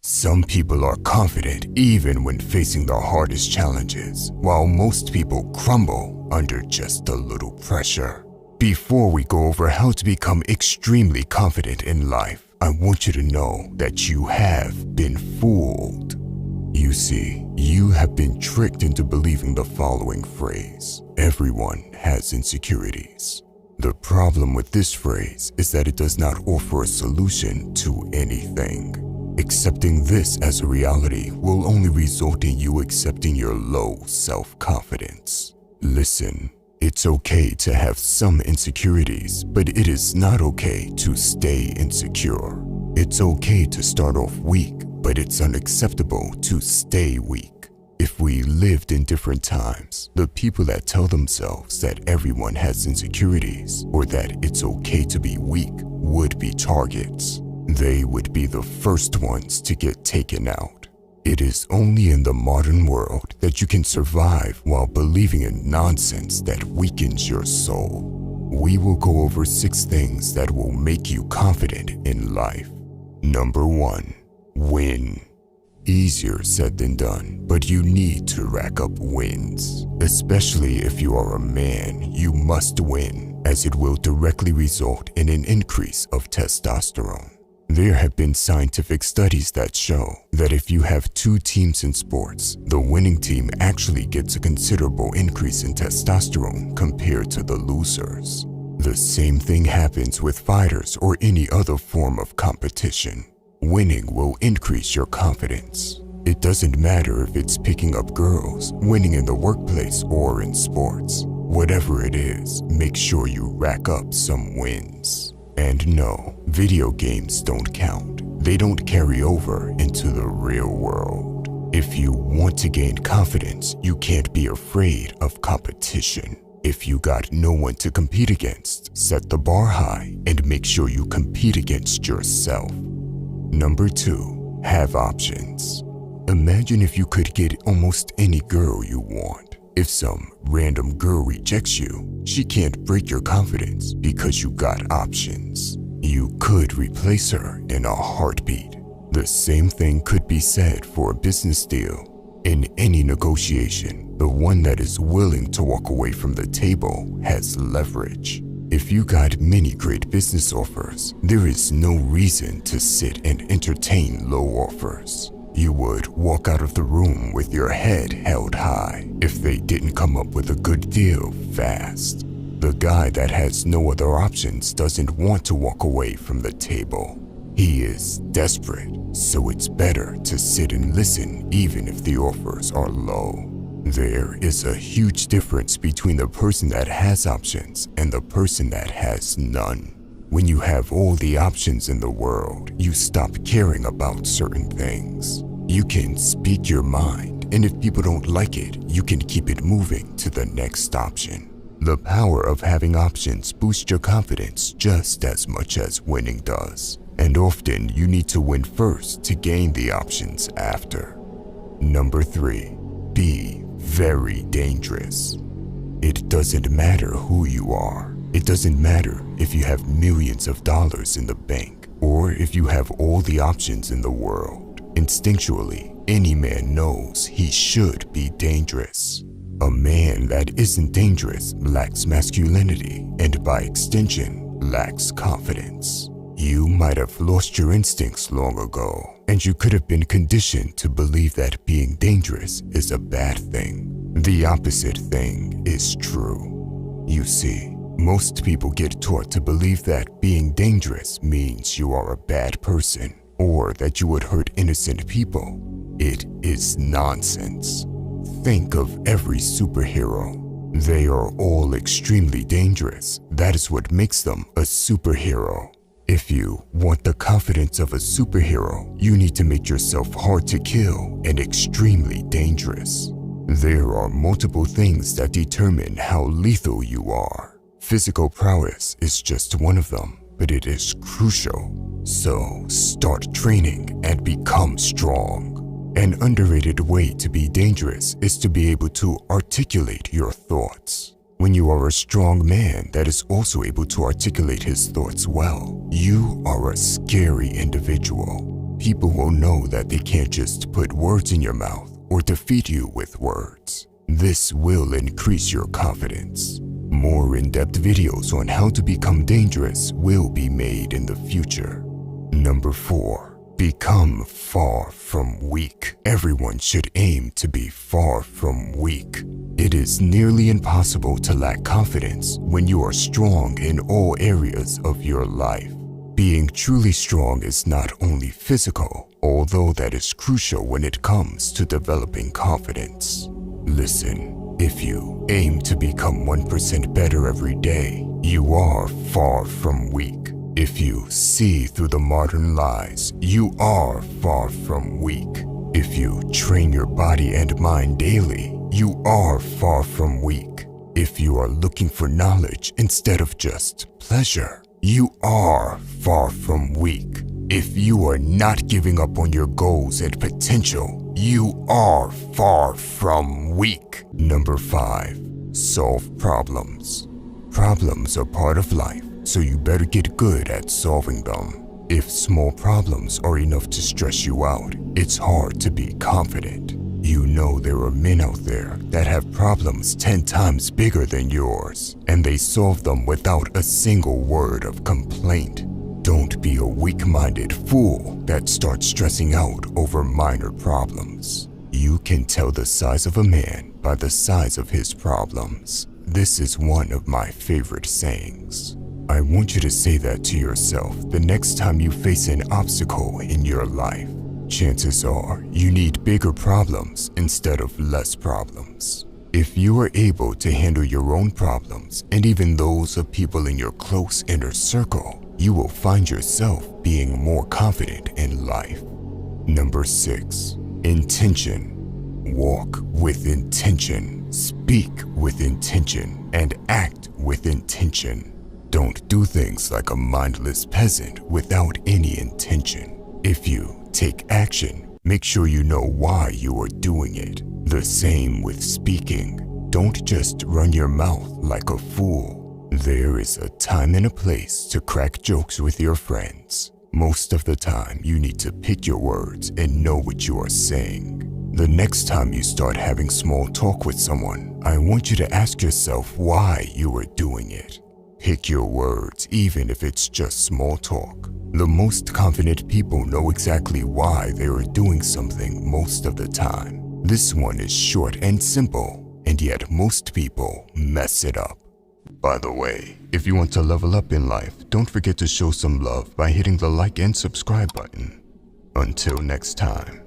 Some people are confident even when facing the hardest challenges, while most people crumble under just a little pressure. Before we go over how to become extremely confident in life, I want you to know that you have been fooled. You see, you have been tricked into believing the following phrase: everyone has insecurities. The problem with this phrase is that it does not offer a solution to anything. Accepting this as a reality will only result in you accepting your low self-confidence. Listen, it's okay to have some insecurities, but it is not okay to stay insecure. It's okay to start off weak, but it's unacceptable to stay weak. If we lived in different times, the people that tell themselves that everyone has insecurities or that it's okay to be weak would be targets. They would be the first ones to get taken out. It is only in the modern world that you can survive while believing in nonsense that weakens your soul. We will go over 6 things that will make you confident in life. Number 1, win. Easier said than done, but you need to rack up wins. Especially if you are a man, you must win, as it will directly result in an increase of testosterone. There have been scientific studies that show that if you have 2 teams in sports, the winning team actually gets a considerable increase in testosterone compared to the losers. The same thing happens with fighters or any other form of competition. Winning will increase your confidence. It doesn't matter if it's picking up girls, winning in the workplace, or in sports. Whatever it is, make sure you rack up some wins. And no, video games don't count. They don't carry over into the real world. If you want to gain confidence, you can't be afraid of competition. If you got no one to compete against, set the bar high and make sure you compete against yourself. Number 2, have options. Imagine if you could get almost any girl you want. If some random girl rejects you, she can't break your confidence because you got options. You could replace her in a heartbeat. The same thing could be said for a business deal. In any negotiation, the one that is willing to walk away from the table has leverage. If you got many great business offers, there is no reason to sit and entertain low offers. You would walk out of the room with your head held high if they didn't come up with a good deal fast. The guy that has no other options doesn't want to walk away from the table. He is desperate, so it's better to sit and listen even if the offers are low. There is a huge difference between the person that has options and the person that has none. When you have all the options in the world, you stop caring about certain things. You can speak your mind, and if people don't like it, you can keep it moving to the next option. The power of having options boosts your confidence just as much as winning does. And often you need to win first to gain the options after. Number 3, be very dangerous. It doesn't matter who you are. It doesn't matter if you have millions of dollars in the bank or if you have all the options in the world. Instinctually, any man knows he should be dangerous. A man that isn't dangerous lacks masculinity and by extension lacks confidence. You might have lost your instincts long ago, and you could have been conditioned to believe that being dangerous is a bad thing. The opposite thing is true. You see, most people get taught to believe that being dangerous means you are a bad person or that you would hurt innocent people. It is nonsense. Think of every superhero. They are all extremely dangerous. That is what makes them a superhero. If you want the confidence of a superhero, you need to make yourself hard to kill and extremely dangerous. There are multiple things that determine how lethal you are. Physical prowess is just one of them, but it is crucial. So start training and become strong. An underrated way to be dangerous is to be able to articulate your thoughts. When you are a strong man that is also able to articulate his thoughts well, you are a scary individual. people will know that they can't just put words in your mouth or defeat you with words. This will increase your confidence. More in-depth videos on how to become dangerous will be made in the future. Number 4. Become far from weak. Everyone should aim to be far from weak. It is nearly impossible to lack confidence when you are strong in all areas of your life. Being truly strong is not only physical, although that is crucial when it comes to developing confidence. Listen, if you aim to become 1% better every day, you are far from weak. If you see through the modern lies, you are far from weak. If you train your body and mind daily, you are far from weak. If you are looking for knowledge instead of just pleasure, you are far from weak. If you are not giving up on your goals and potential, you are far from weak. Number 5. Solve problems. Problems are part of life, so you better get good at solving them. If small problems are enough to stress you out, it's hard to be confident. You know there are men out there that have problems 10 times bigger than yours, and they solve them without a single word of complaint. Don't be a weak-minded fool that starts stressing out over minor problems. You can tell the size of a man by the size of his problems. This is one of my favorite sayings. I want you to say that to yourself the next time you face an obstacle in your life. Chances are you need bigger problems instead of less problems. If you are able to handle your own problems and even those of people in your close inner circle, you will find yourself being more confident in life. Number 6. Intention. Walk with intention, speak with intention, and act with intention. Don't do things like a mindless peasant without any intention. If you take action, make sure you know why you are doing it. The same with speaking. Don't just run your mouth like a fool. There is a time and a place to crack jokes with your friends. Most of the time, you need to pick your words and know what you are saying. The next time you start having small talk with someone, I want you to ask yourself why you are doing it. Pick your words, even if it's just small talk. The most confident people know exactly why they are doing something most of the time. This one is short and simple, and yet most people mess it up. By the way, if you want to level up in life, don't forget to show some love by hitting the like and subscribe button. Until next time.